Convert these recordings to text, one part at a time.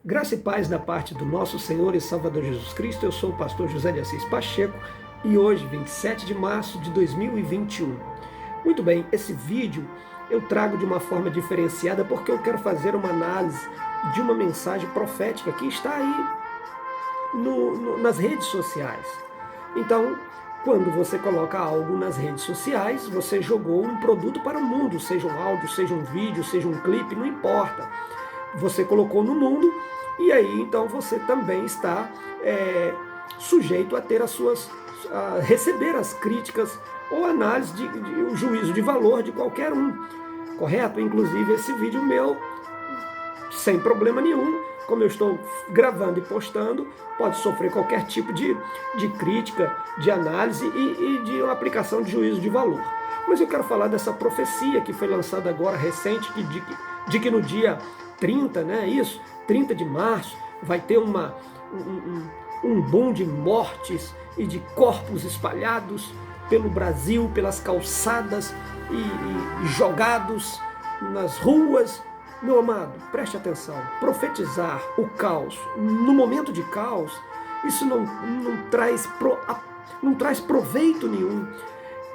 Graça e paz da parte do nosso Senhor e Salvador Jesus Cristo. Eu sou o pastor José de Assis Pacheco e hoje, 27 de março de 2021. Muito bem, esse vídeo eu trago de uma forma diferenciada porque eu quero fazer uma análise de uma mensagem profética que está aí nas redes sociais. Então, quando você coloca algo nas redes sociais, você jogou um produto para o mundo, seja um áudio, seja um vídeo, seja um clipe, não importa. Você colocou no mundo e aí então você também está sujeito a ter a receber as críticas ou análise o juízo de valor de qualquer um, correto? Inclusive esse vídeo meu, sem problema nenhum, como eu estou gravando e postando, pode sofrer qualquer tipo de crítica, de análise e de aplicação de juízo de valor. Mas eu quero falar dessa profecia que foi lançada agora, recente, de que no dia 30, né, 30 de março, vai ter um boom de mortes e de corpos espalhados pelo Brasil, pelas calçadas e jogados nas ruas. Meu amado, preste atenção, profetizar o caos, no momento de caos, isso não traz proveito nenhum.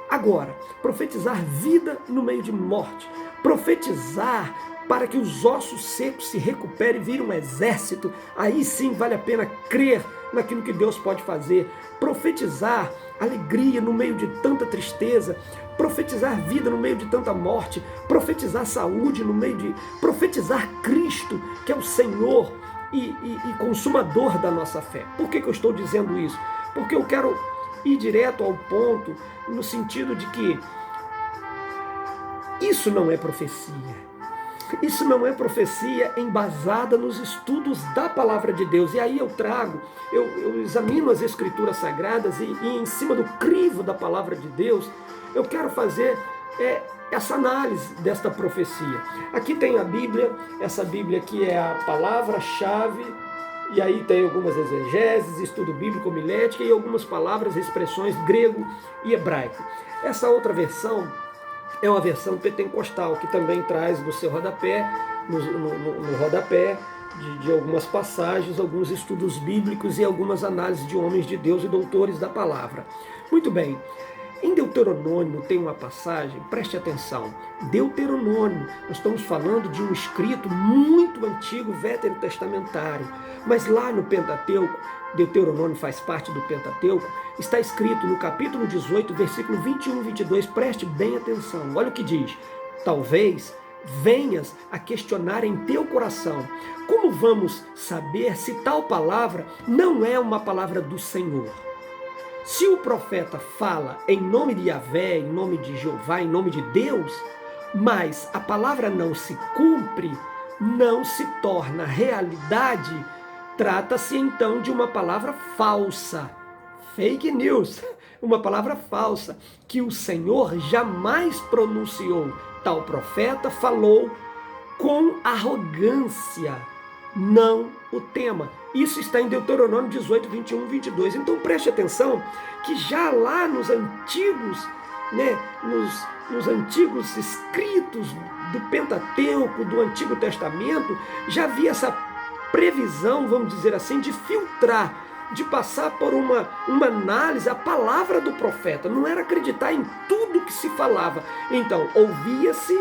Agora, profetizar vida no meio de morte, profetizar para que os ossos secos se recuperem e virem um exército, aí sim vale a pena crer naquilo que Deus pode fazer. Profetizar alegria no meio de tanta tristeza, profetizar vida no meio de tanta morte, profetizar saúde no meio de... profetizar Cristo, que é o Senhor e consumador da nossa fé. Por que eu estou dizendo isso? Porque eu quero ir direto ao ponto, no sentido de que isso não é profecia. Isso não é profecia embasada nos estudos da palavra de Deus. E aí eu examino as escrituras sagradas e em cima do crivo da palavra de Deus, eu quero fazer essa análise desta profecia. Aqui tem a Bíblia, essa Bíblia aqui é a palavra-chave, e aí tem algumas exegeses, estudo bíblico homilética e algumas palavras e expressões grego e hebraico. Essa outra versão é uma versão pentecostal, que também traz no seu rodapé, no rodapé de algumas passagens, alguns estudos bíblicos e algumas análises de homens de Deus e doutores da palavra. Muito bem, em Deuteronômio tem uma passagem, preste atenção, Deuteronômio, nós estamos falando de um escrito muito antigo, veterotestamentário, mas lá no Pentateuco, Deuteronômio faz parte do Pentateuco, está escrito no capítulo 18, versículo 21 e 22, preste bem atenção, olha o que diz: talvez venhas a questionar em teu coração, como vamos saber se tal palavra não é uma palavra do Senhor? Se o profeta fala em nome de Yahvé, em nome de Jeová, em nome de Deus, mas a palavra não se cumpre, não se torna realidade, trata-se então de uma palavra falsa, fake news, uma palavra falsa, que o Senhor jamais pronunciou. Tal profeta falou com arrogância, não o tema. Isso está em Deuteronômio 18, 21, 22. Então preste atenção que já lá nos antigos, nos antigos escritos do Pentateuco, do Antigo Testamento, já havia essa previsão, vamos dizer assim, de filtrar, de passar por uma análise, a palavra do profeta. Não era acreditar em tudo que se falava. Então, ouvia-se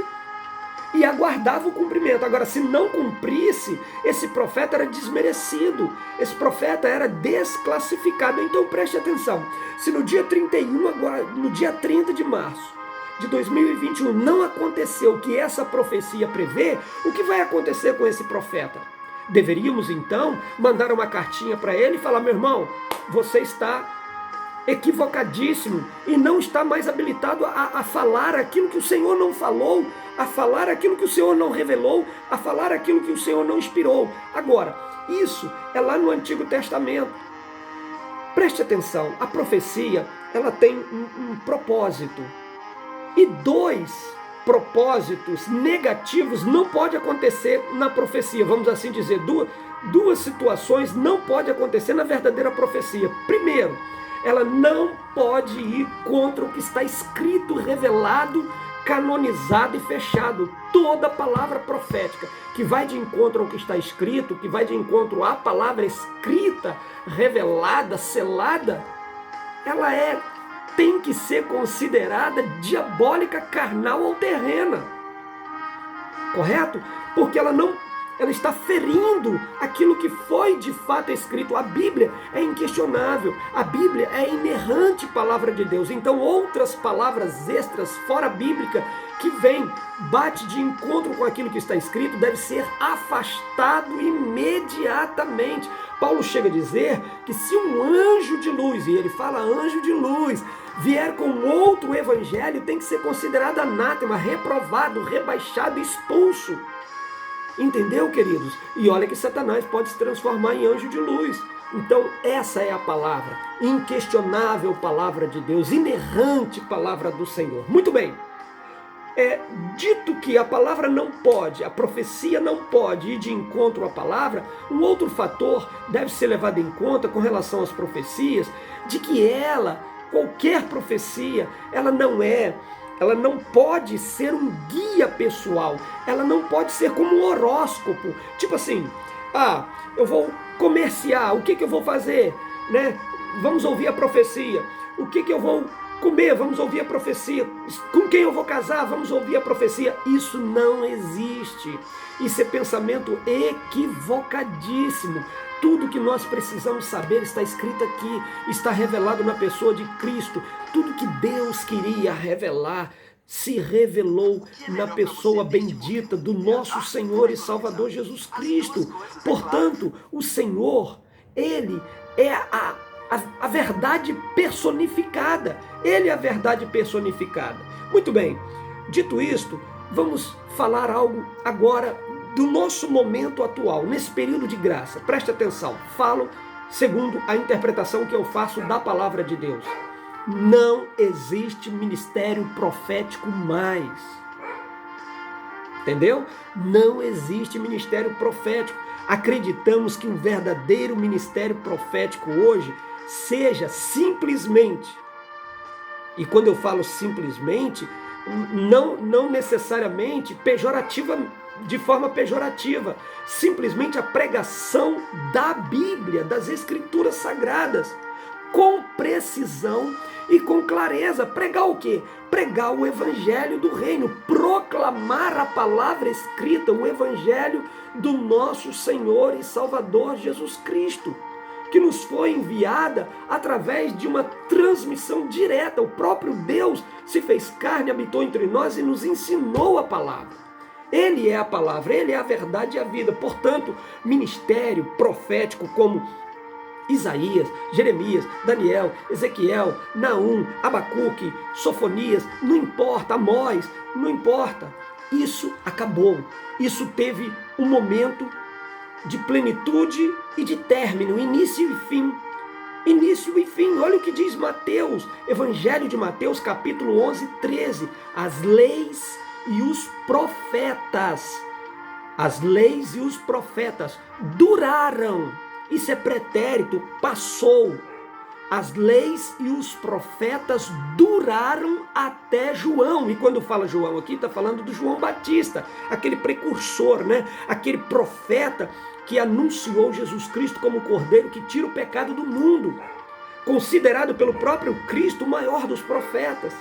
e aguardava o cumprimento. Agora, se não cumprisse, esse profeta era desmerecido, esse profeta era desclassificado. Então preste atenção, se no dia 31, agora, no dia 30 de março de 2021 não aconteceu o que essa profecia prevê, o que vai acontecer com esse profeta? Deveríamos então mandar uma cartinha para ele e falar: meu irmão, você está equivocadíssimo e não está mais habilitado a falar aquilo que o Senhor não falou, a falar aquilo que o Senhor não revelou, a falar aquilo que o Senhor não inspirou. Agora, isso é lá no Antigo Testamento. Preste atenção, a profecia, ela tem um propósito. E dois propósitos negativos não pode acontecer na profecia. Vamos assim dizer, duas situações não podem acontecer na verdadeira profecia. Primeiro, ela não pode ir contra o que está escrito, revelado, canonizado e fechado. Toda palavra profética que vai de encontro ao que está escrito, que vai de encontro à palavra escrita, revelada, selada, ela tem que ser considerada diabólica, carnal ou terrena. Correto? Porque ela está ferindo aquilo que foi de fato escrito. A Bíblia é inquestionável, a Bíblia é inerrante palavra de Deus. Então outras palavras extras, fora bíblica, que bate de encontro com aquilo que está escrito, deve ser afastado imediatamente. Paulo chega a dizer que se um anjo de luz, e ele fala anjo de luz, vier com outro evangelho, tem que ser considerado anátema, reprovado, rebaixado, expulso. Entendeu, queridos? E olha que Satanás pode se transformar em anjo de luz. Então essa é a palavra, inquestionável palavra de Deus, inerrante palavra do Senhor. Muito bem. Dito que a palavra não pode, a profecia não pode ir de encontro à palavra, um outro fator deve ser levado em conta com relação às profecias, de que qualquer profecia, ela não pode ser um guia pessoal, ela não pode ser como um horóscopo, tipo assim, eu vou comerciar, o que eu vou fazer, né? Vamos ouvir a profecia, o que eu vou comer, vamos ouvir a profecia, com quem eu vou casar, vamos ouvir a profecia. Isso não existe, isso é pensamento equivocadíssimo. Tudo que nós precisamos saber está escrito aqui, está revelado na pessoa de Cristo. Tudo que Deus queria revelar se revelou na pessoa bendita do nosso Senhor e Salvador Jesus Cristo. Portanto, o Senhor, Ele é a verdade personificada. Ele é a verdade personificada. Muito bem, dito isto, vamos falar algo agora do nosso momento atual, nesse período de graça. Preste atenção, falo segundo a interpretação que eu faço da palavra de Deus. Não existe ministério profético mais. Entendeu? Não existe ministério profético. Acreditamos que um verdadeiro ministério profético hoje seja simplesmente, e quando eu falo simplesmente, não necessariamente de forma pejorativa, simplesmente a pregação da Bíblia, das Escrituras Sagradas, com precisão e com clareza. Pregar o quê? Pregar o Evangelho do Reino, proclamar a palavra escrita, o Evangelho do nosso Senhor e Salvador Jesus Cristo, que nos foi enviada através de uma transmissão direta. O próprio Deus se fez carne, habitou entre nós e nos ensinou a palavra. Ele é a palavra, Ele é a verdade e a vida. Portanto, ministério profético como Isaías, Jeremias, Daniel, Ezequiel, Naum, Abacuque, Sofonias, não importa, Amós, não importa. Isso acabou. Isso teve um momento de plenitude e de término, início e fim. Início e fim. Olha o que diz Mateus, Evangelho de Mateus, capítulo 11, 13. As leis e os profetas. As leis e os profetas duraram. Isso é pretérito, passou. As leis e os profetas duraram até João. E quando fala João aqui, está falando do João Batista, aquele precursor, né? Aquele profeta que anunciou Jesus Cristo como o Cordeiro que tira o pecado do mundo, considerado pelo próprio Cristo o maior dos profetas.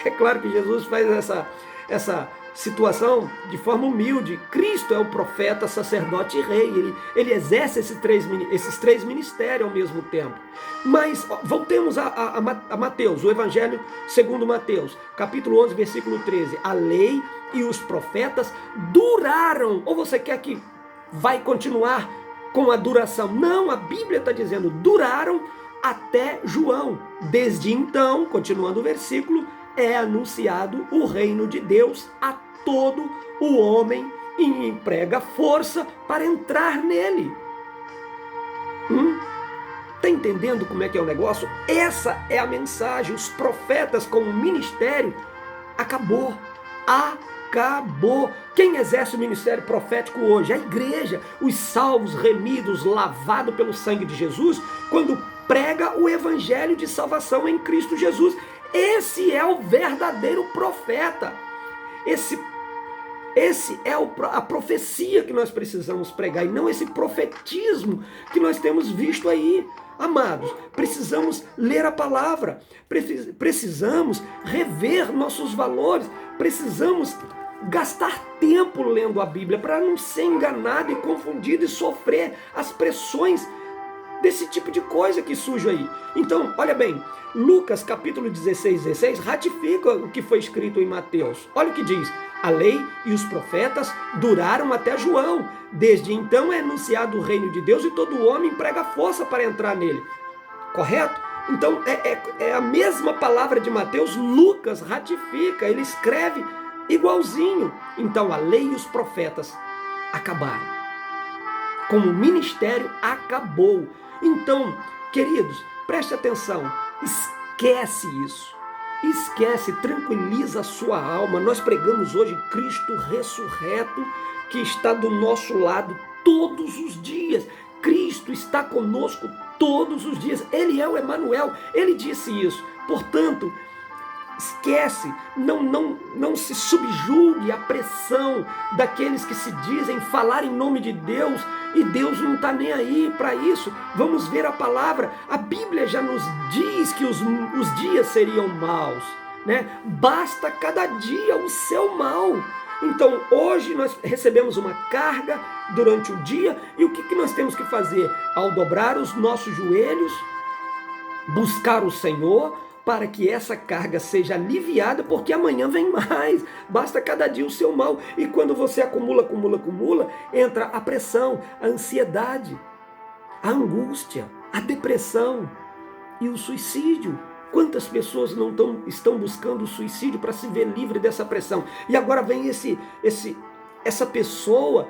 É claro que Jesus faz essa situação de forma humilde. Cristo é o profeta, sacerdote e rei. Ele exerce esses três ministérios ao mesmo tempo. Mas voltemos a Mateus, o Evangelho segundo Mateus, capítulo 11, versículo 13. A lei e os profetas duraram. Ou você quer que vai continuar com a duração? Não, a Bíblia está dizendo, duraram até João. Desde então, continuando o versículo, é anunciado o reino de Deus a todo o homem e emprega força para entrar nele. Está entendendo como é que é o negócio? Essa é a mensagem. Os profetas como ministério acabou. Acabou. Quem exerce o ministério profético hoje? A igreja, os salvos, remidos, lavados pelo sangue de Jesus, quando prega o evangelho de salvação em Cristo Jesus. Esse é o verdadeiro profeta. Esse é a profecia que nós precisamos pregar, e não esse profetismo que nós temos visto aí. Amados, precisamos ler a palavra, precisamos rever nossos valores, precisamos gastar tempo lendo a Bíblia para não ser enganado e confundido e sofrer as pressões desse tipo de coisa que surge aí. Então, olha bem, Lucas capítulo 16 ratifica o que foi escrito em Mateus. Olha o que diz: a lei e os profetas duraram até João. Desde então é anunciado o reino de Deus e todo homem emprega força para entrar nele. Correto? Então é a mesma palavra de Mateus, Lucas ratifica, ele escreve igualzinho. Então a lei e os profetas acabaram. Como o ministério acabou. Então, queridos, preste atenção, esquece isso. Esquece, tranquiliza a sua alma. Nós pregamos hoje Cristo ressurreto, que está do nosso lado todos os dias. Cristo está conosco todos os dias. Ele é o Emanuel. Ele disse isso. Portanto, esquece, não se subjugue à pressão daqueles que se dizem falar em nome de Deus, e Deus não está nem aí para isso. Vamos ver a palavra. A Bíblia já nos diz que os dias seriam maus, né? Basta cada dia o seu mal. Então hoje nós recebemos uma carga durante o dia, e o que nós temos que fazer? Ao dobrar os nossos joelhos, buscar o Senhor, para que essa carga seja aliviada, porque amanhã vem mais. Basta cada dia o seu mal. E quando você acumula, entra a pressão, a ansiedade, a angústia, a depressão e o suicídio. Quantas pessoas não estão buscando o suicídio para se ver livre dessa pressão? E agora vem essa pessoa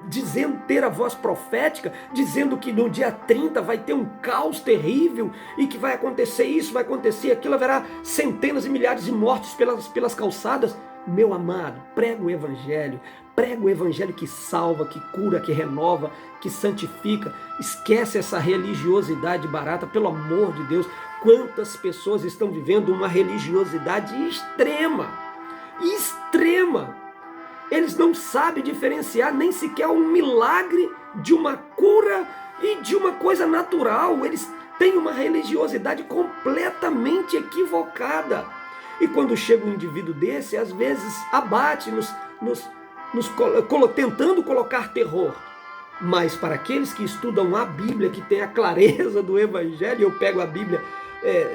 dizendo, ter a voz profética, dizendo que no dia 30 vai ter um caos terrível, e que vai acontecer isso, vai acontecer aquilo, haverá centenas e milhares de mortos pelas calçadas. Meu amado, prega o evangelho que salva, que cura, que renova, que santifica. Esquece essa religiosidade barata, pelo amor de Deus. Quantas pessoas estão vivendo uma religiosidade extrema. Eles não sabem diferenciar nem sequer um milagre de uma cura e de uma coisa natural. Eles têm uma religiosidade completamente equivocada. E quando chega um indivíduo desse, às vezes abate, tentando colocar terror. Mas para aqueles que estudam a Bíblia, que tem a clareza do Evangelho, eu pego a Bíblia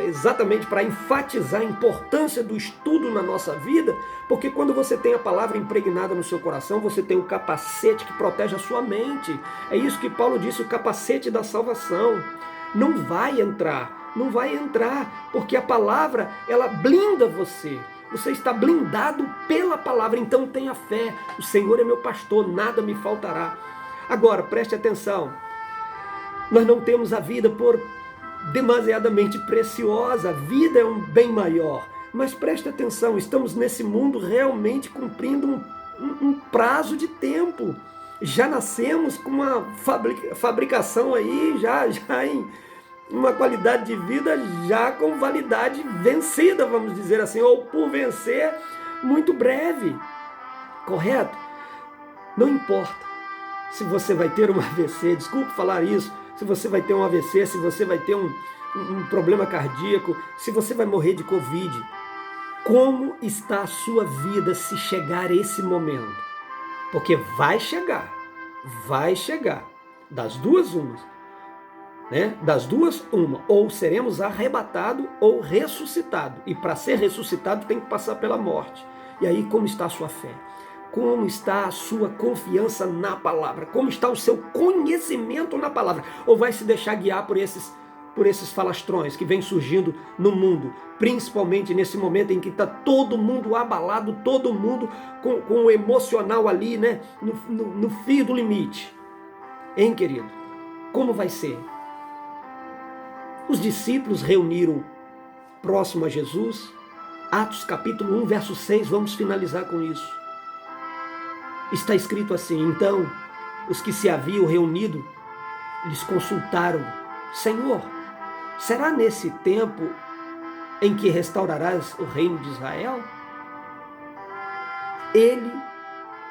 exatamente para enfatizar a importância do estudo na nossa vida, porque quando você tem a palavra impregnada no seu coração, você tem o capacete que protege a sua mente. É isso que Paulo disse, o capacete da salvação. Não vai entrar, porque a palavra, ela blinda você. Você está blindado pela palavra, então tenha fé. O Senhor é meu pastor, nada me faltará. Agora, preste atenção. Nós não temos a vida por demasiadamente preciosa. A vida é um bem maior. Mas preste atenção, estamos nesse mundo realmente cumprindo um prazo de tempo. Já nascemos com uma fabricação aí, já em uma qualidade de vida já com validade vencida, vamos dizer assim, ou por vencer muito breve. Correto? Não importa se você vai ter um AVC, desculpe falar isso, se você vai ter um AVC, se você vai ter um problema cardíaco, se você vai morrer de Covid. Como está a sua vida se chegar esse momento? Porque vai chegar. Das duas umas. Né? Das duas uma. Ou seremos arrebatados ou ressuscitados. E para ser ressuscitado tem que passar pela morte. E aí como está a sua fé? Como está a sua confiança na palavra? Como está o seu conhecimento na palavra? Ou vai se deixar guiar por esses falastrões que vêm surgindo no mundo, principalmente nesse momento em que está todo mundo abalado, todo mundo com o emocional ali, né? No fio do limite. Hein, querido? Como vai ser? Os discípulos reuniram próximo a Jesus. Atos capítulo 1, verso 6, vamos finalizar com isso. Está escrito assim: então, os que se haviam reunido, lhes consultaram: Senhor, será nesse tempo em que restaurarás o reino de Israel? Ele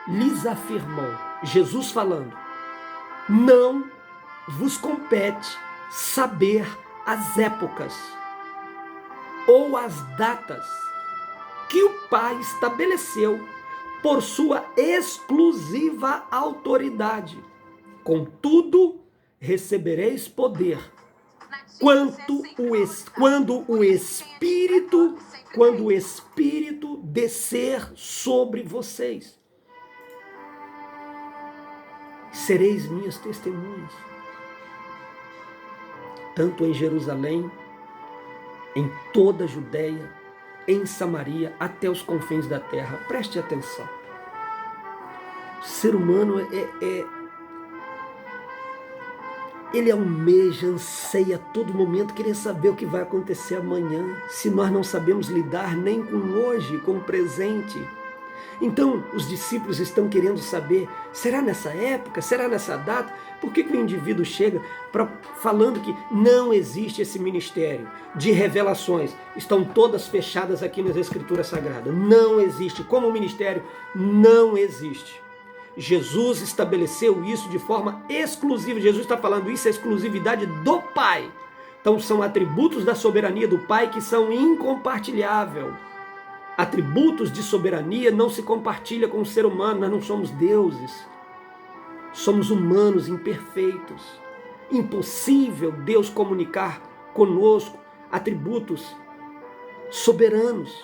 lhes afirmou, Jesus falando, não vos compete saber as épocas ou as datas que o Pai estabeleceu por sua exclusiva autoridade. Contudo, recebereis poder quando o Espírito descer sobre vocês. Sereis minhas testemunhas, tanto em Jerusalém, em toda a Judéia, em Samaria, até os confins da terra. Preste atenção. O ser humano ele almeja, anseia a todo momento querer saber o que vai acontecer amanhã, se nós não sabemos lidar nem com hoje, com o presente. Então, os discípulos estão querendo saber, será nessa época, será nessa data? Por que o indivíduo chega falando que não existe esse ministério de revelações? Estão todas fechadas aqui nas Escrituras Sagradas. Não existe. Como ministério, não existe. Jesus estabeleceu isso de forma exclusiva. Jesus está falando isso, é exclusividade do Pai. Então, são atributos da soberania do Pai que são incompartilháveis. Atributos de soberania não se compartilha com o ser humano, nós não somos deuses. Somos humanos imperfeitos. Impossível Deus comunicar conosco atributos soberanos.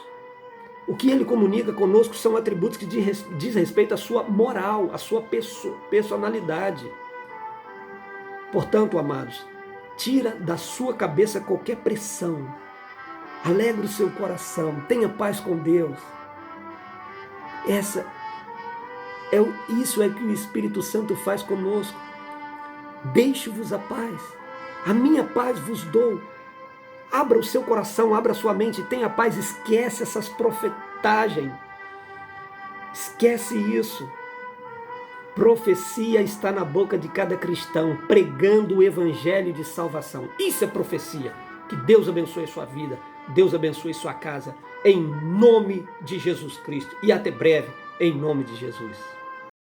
O que Ele comunica conosco são atributos que diz respeito à sua moral, à sua personalidade. Portanto, amados, tira da sua cabeça qualquer pressão. Alegre o seu coração, tenha paz com Deus. Isso é que o Espírito Santo faz conosco. Deixe-vos a paz, a minha paz vos dou. Abra o seu coração, abra a sua mente, tenha paz, esquece essas profetagens. Esquece isso. Profecia está na boca de cada cristão, pregando o evangelho de salvação. Isso é profecia. Que Deus abençoe a sua vida. Deus abençoe sua casa, em nome de Jesus Cristo. E até breve, em nome de Jesus.